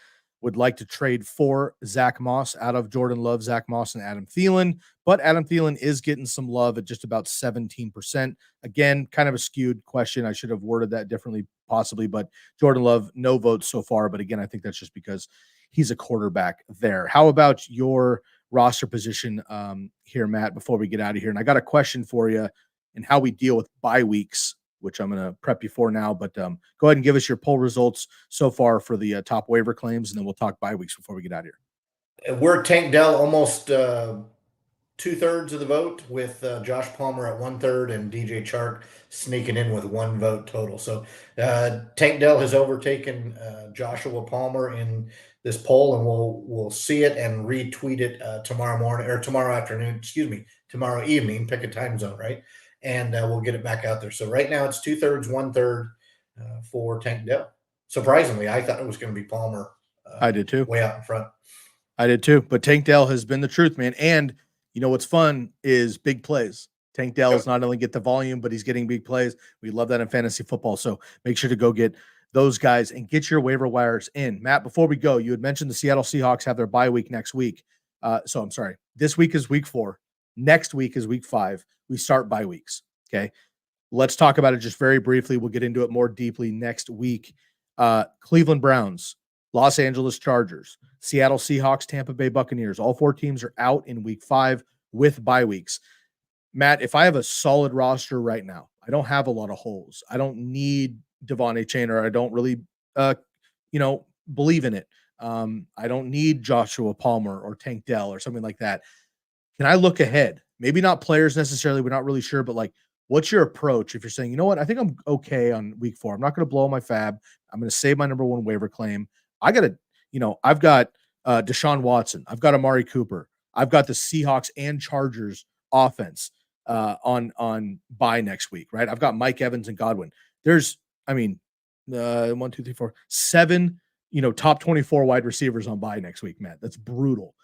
would like to trade for Zack Moss out of Jordan Love, Zack Moss, and Adam Thielen. But Adam Thielen is getting some love at just about 17%. Again, kind of a skewed question. I should have worded that differently possibly, but Jordan Love, no votes so far. But again, I think that's just because he's a quarterback there. How about your roster position here, Matt, before we get out of here? And I got a question for you and how we deal with bye weeks, which I'm going to prep you for now, but go ahead and give us your poll results so far for the top waiver claims, and then we'll talk bye weeks before we get out of here. We're Tank Dell almost 2/3 of the vote, with Josh Palmer at 1/3 and DJ Chark sneaking in with 1 vote total. So Tank Dell has overtaken Joshua Palmer in this poll, and we'll see it and retweet it tomorrow morning or tomorrow afternoon. Excuse me, tomorrow evening. Pick a time zone, right? And we'll get it back out there. So right now it's 2/3, 1/3 for Tank Dell. Surprisingly, I thought it was going to be Palmer. I did too. Way out in front. I did too. But Tank Dell has been the truth, man. And you know what's fun is big plays. Tank Dell is not only get the volume, but he's getting big plays. We love that in fantasy football. So make sure to go get those guys and get your waiver wires in. Matt, before we go, you had mentioned the Seattle Seahawks have their bye week next week. So I'm sorry. This week is week 4. Next week is week 5. We start bye weeks. Okay. Let's talk about it just very briefly. We'll get into it more deeply next week. Cleveland Browns, Los Angeles Chargers, Seattle Seahawks, Tampa Bay Buccaneers. All 4 teams are out in week 5 with bye weeks. Matt, if I have a solid roster right now, I don't have a lot of holes. I don't need Devon Achane, or I don't really, believe in it. I don't need Joshua Palmer or Tank Dell or something like that. Can I look ahead? Maybe not players necessarily. We're not really sure, but like, what's your approach if you're saying, you know what, I think I'm okay on week 4. I'm not going to blow my fab. I'm going to save my number 1 waiver claim. I've got Deshaun Watson. I've got Amari Cooper. I've got the Seahawks and Chargers offense on bye next week, right? I've got Mike Evans and Godwin. There's, 1, 2, 3, 4, 7, top 24 wide receivers on bye next week, Matt. That's brutal.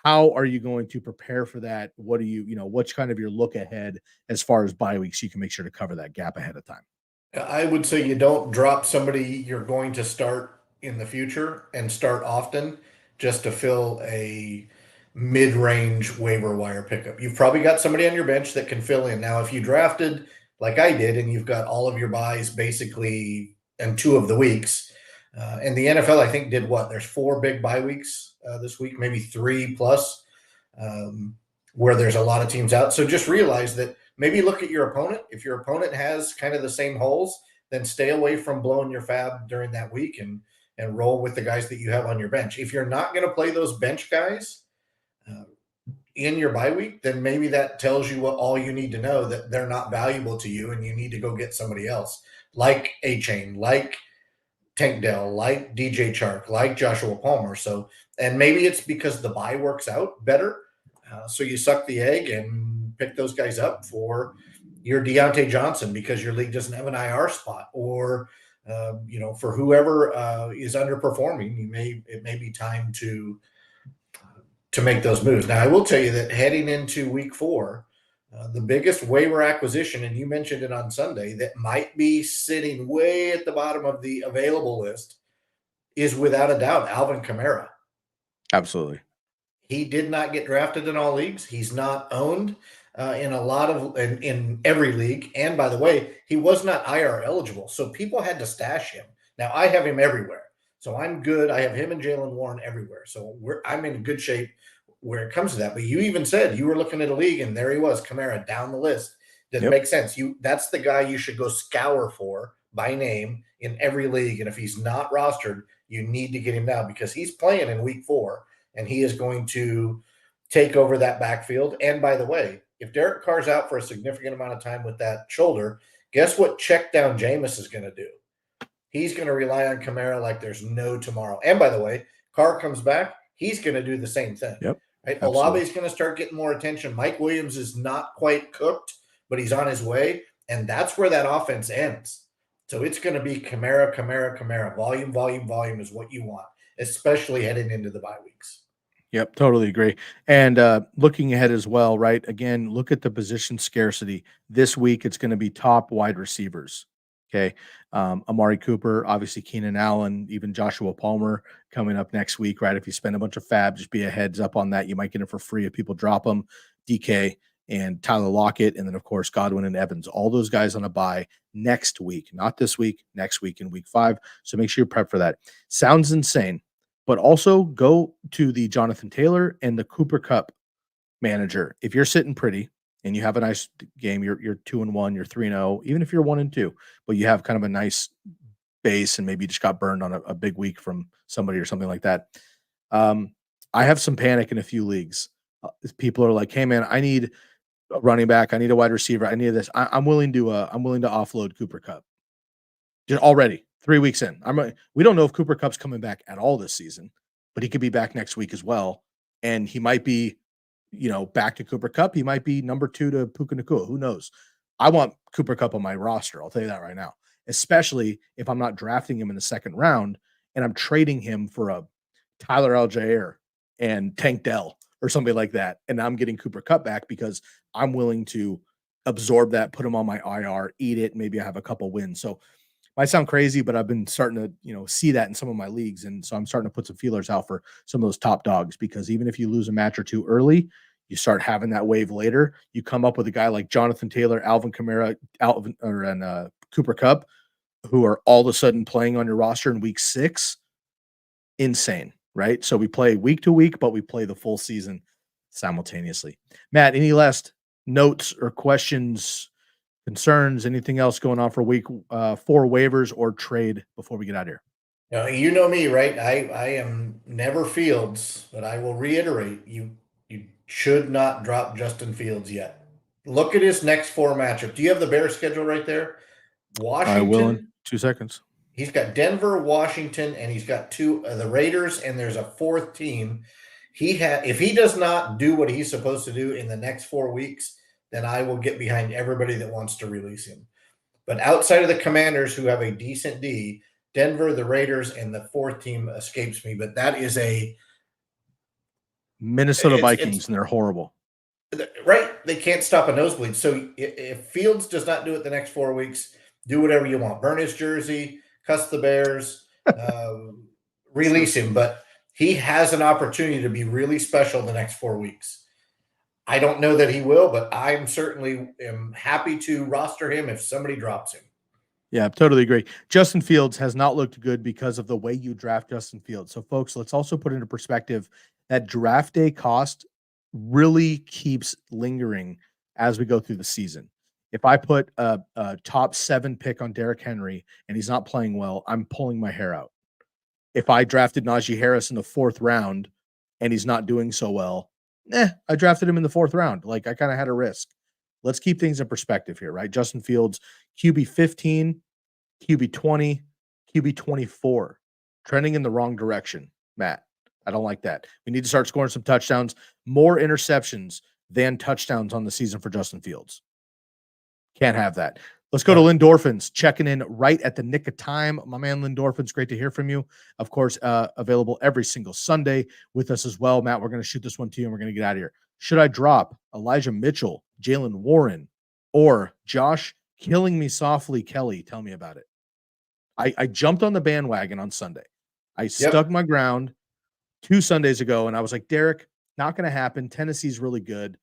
How are you going to prepare for that? What do what's kind of your look ahead as far as bye weeks? You can make sure to cover that gap ahead of time. I would say you don't drop somebody you're going to start in the future and start often just to fill a mid-range waiver wire pickup. You've probably got somebody on your bench that can fill in. Now, if you drafted like I did and you've got all of your buys basically in 2 of the weeks, and the NFL, I think, did what? There's 4 big bye weeks this week, maybe 3 plus, where there's a lot of teams out. So just realize that maybe look at your opponent. If your opponent has kind of the same holes, then stay away from blowing your fab during that week and roll with the guys that you have on your bench. If you're not going to play those bench guys in your bye week, then maybe that tells you all you need to know, that they're not valuable to you and you need to go get somebody else like Achane, like Tank Dell, like DJ Chark, like Joshua Palmer. So, and maybe it's because the bye works out better. So you suck the egg and pick those guys up for your Deontay Johnson because your league doesn't have an IR spot, or for whoever is underperforming, it may be time to make those moves. Now, I will tell you that heading into week 4, the biggest waiver acquisition, and you mentioned it on Sunday, that might be sitting way at the bottom of the available list is without a doubt Alvin Kamara. Absolutely. He did not get drafted in all leagues. He's not owned in every league. And by the way, he was not IR eligible. So people had to stash him. Now I have him everywhere. So I'm good. I have him and Jaylen Warren everywhere. So I'm in good shape where it comes to that. But you even said you were looking at a league and there he was, Kamara, down the list. Doesn't make sense. That's the guy you should go scour for by name in every league. And if he's not rostered, you need to get him now because he's playing in week 4 and he is going to take over that backfield. And by the way, if Derek Carr's out for a significant amount of time with that shoulder, guess what check down Jameis is going to do? He's going to rely on Kamara like there's no tomorrow. And by the way, Carr comes back, he's going to do the same thing. Yep. Right? Absolutely. Olave's going to start getting more attention. Mike Williams is not quite cooked, but he's on his way. And that's where that offense ends. So it's going to be Kamara. Volume is what you want, especially heading into the bye weeks. Yep, totally agree. And looking ahead as well, right? Again, look at the position scarcity. This week, it's going to be top wide receivers. Okay. Amari Cooper, obviously Keenan Allen, even Joshua Palmer coming up next week, right? If you spend a bunch of fab, just be a heads up on that. You might get it for free if people drop them. DK and Tyler Lockett, and then, of course, Godwin and Evans. All those guys on a bye next week, not this week, next week in week 5. So make sure you're prepped for that. Sounds insane. But also go to the Jonathan Taylor and the Cooper Kupp manager. If you're sitting pretty and you have a nice game, you're 2-1, you're 3-0, even if you're 1-2, but you have kind of a nice base and maybe you just got burned on a big week from somebody or something like that. I have some panic in a few leagues. People are like, "Hey man, I need a running back, I need a wide receiver, I need this." I'm willing to offload Cooper Kupp. Just already 3 weeks in. We don't know if Cooper Kupp's coming back at all this season, but he could be back next week as well. And he might be, back to Cooper Kupp. He might be number 2 to Puka Nacua. Who knows? I want Cooper Kupp on my roster. I'll tell you that right now, especially if I'm not drafting him in the second round and I'm trading him for a Tyler Algier and Tank Dell or something like that. And I'm getting Cooper Kupp back because I'm willing to absorb that, put him on my IR, eat it. Maybe I have a couple wins. So might sound crazy, but I've been starting to, see that in some of my leagues. And so I'm starting to put some feelers out for some of those top dogs, because even if you lose a match or two early, you start having that wave later. You come up with a guy like Jonathan Taylor, Alvin Kamara, and Cooper Kupp, who are all of a sudden playing on your roster in week 6. Insane, right? So we play week to week, but we play the full season simultaneously. Matt, any last notes or questions, concerns, anything else going on for week 4 waivers or trade before we get out of here? Now, you know me, right? I am never Fields, but I will reiterate, you should not drop Justin Fields yet. Look at his next 4 matchup. Do you have the Bears schedule right there? I will in Washington. 2 seconds. He's got Denver, Washington, and he's got 2 the Raiders, and there's a 4th team. If he does not do what he's supposed to do in the next 4 weeks, then I will get behind everybody that wants to release him. But outside of the Commanders, who have a decent D, Denver, the Raiders, and the 4th team escapes me. But that is a Minnesota Vikings, and they're horrible. Right? They can't stop a nosebleed. So if Fields does not do it the next 4 weeks, do whatever you want. Burn his jersey, cuss the Bears, release him. But he has an opportunity to be really special the next 4 weeks. I don't know that he will, but I'm certainly am happy to roster him if somebody drops him. Yeah, I totally agree. Justin Fields has not looked good because of the way you draft Justin Fields. So, folks, let's also put into perspective that draft day cost really keeps lingering as we go through the season. If I put a top 7 pick on Derrick Henry and he's not playing well, I'm pulling my hair out. If I drafted Najee Harris in the 4th round and he's not doing so well, I drafted him in the 4th round. Like, I kind of had a risk. Let's keep things in perspective here, right? Justin Fields, QB 15, QB 20, QB 24, trending in the wrong direction, Matt. I don't like that. We need to start scoring some touchdowns, more interceptions than touchdowns on the season for Justin Fields. Can't have that. Let's go to Lindorphins, checking in right at the nick of time. My man Lindorphins, great to hear from you. Of course, available every single Sunday with us as well. Matt, we're going to shoot this one to you and we're going to get out of here. Should I drop Elijah Mitchell, Jalen Warren, or Josh Killing Me Softly Kelly? Tell me about it. I jumped on the bandwagon on Sunday. I stuck my ground 2 Sundays ago, and I was like, Derek, not going to happen. Tennessee's really good.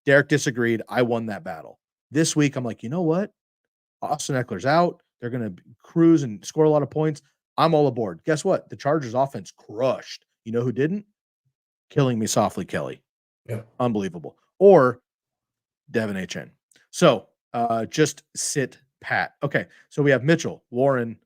Derek disagreed. I won that battle. This week, I'm like, you know what? Austin Eckler's out. They're going to cruise and score a lot of points. I'm all aboard. Guess what? The Chargers offense crushed. You know who didn't? Killing Me Softly Kelly. Yep. Unbelievable. Or Devon Achane. So just sit pat. Okay. So we have Mitchell, Warren,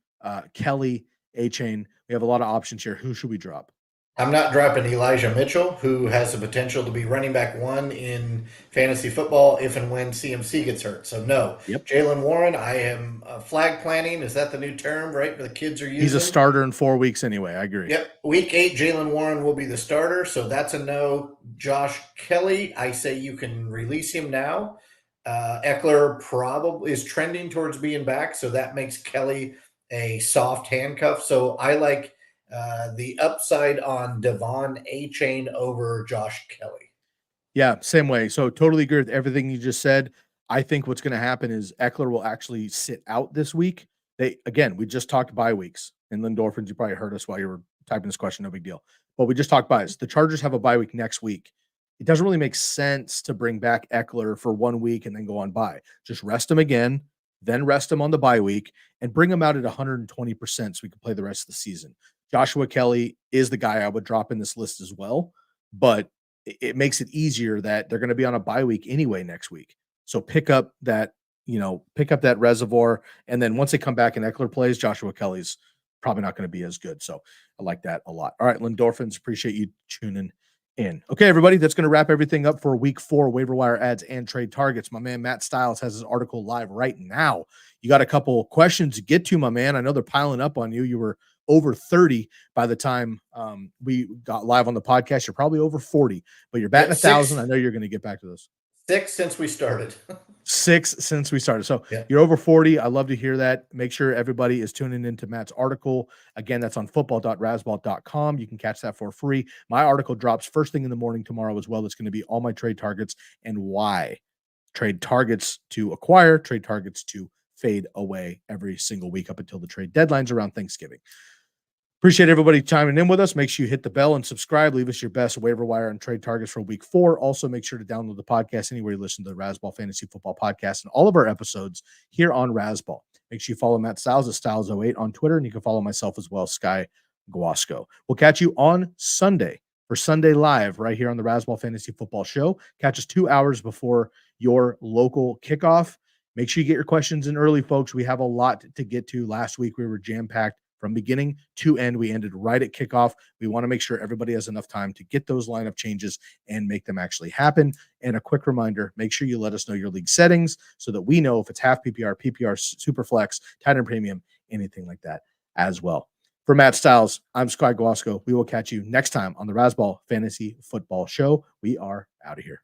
Kelly, Achane. We have a lot of options here. Who should we drop? I'm not dropping Elijah Mitchell, who has the potential to be running back one in fantasy football if and when CMC gets hurt. So no, Yep. Jaylen Warren, I am flag planting. Is that the new term, right? The kids are using. He's a starter in 4 weeks anyway. I agree. Yep. Week 8, Jaylen Warren will be the starter. So that's a no. Josh Kelly, I say you can release him now. Eckler probably is trending towards being back. So that makes Kelly a soft handcuff. So I like the upside on Devon Achane over Josh Kelly. Yeah, same way. So totally agree with everything you just said. I think what's going to happen is Eckler will actually sit out this week. We just talked bye weeks and Lindorphins. You probably heard us while you were typing this question. No big deal. But we just talked byes. The Chargers have a bye week next week. It doesn't really make sense to bring back Eckler for 1 week and then go on bye. Just rest him again, then rest him on the bye week and bring him out at 120% so we can play the rest of the season. Joshua Kelly is the guy I would drop in this list as well, but it makes it easier that they're going to be on a bye week anyway next week. So pick up that reservoir. And then once they come back and Eckler plays, Joshua Kelly's probably not going to be as good. So I like that a lot. All right, Lindorphins, appreciate you tuning in. Okay, everybody, that's going to wrap everything up for week 4 waiver wire ads and trade targets. My man Matt Stiles has his article live right now. You got a couple questions to get to, my man. I know they're piling up on you. You were over 30 by the time we got live on the podcast. You're probably over 40, but you're batting 1,000. I know you're going to get back to those. 6 since we started. 6 since we started. So yeah. You're over 40. I love to hear that. Make sure everybody is tuning into Matt's article. Again, that's on football.rasball.com. You can catch that for free. My article drops first thing in the morning tomorrow as well. It's going to be all my trade targets and why. Trade targets to acquire, trade targets to fade away every single week up until the trade deadlines around Thanksgiving. Appreciate everybody chiming in with us. Make sure you hit the bell and subscribe. Leave us your best waiver wire and trade targets for week 4. Also, make sure to download the podcast anywhere you listen to the Razzball Fantasy Football Podcast and all of our episodes here on Razzball. Make sure you follow Matt Stiles at Stiles08 on Twitter, and you can follow myself as well, Sky Guasco. We'll catch you on Sunday for Sunday Live right here on the Razzball Fantasy Football Show. Catch us 2 hours before your local kickoff. Make sure you get your questions in early, folks. We have a lot to get to. Last week, we were jam-packed. From beginning to end, we ended right at kickoff. We want to make sure everybody has enough time to get those lineup changes and make them actually happen. And a quick reminder, make sure you let us know your league settings so that we know if it's half PPR, PPR, Superflex, tight end premium, anything like that as well. For Matt Stiles, I'm Sky Guasco. We will catch you next time on the Razzball Fantasy Football Show. We are out of here.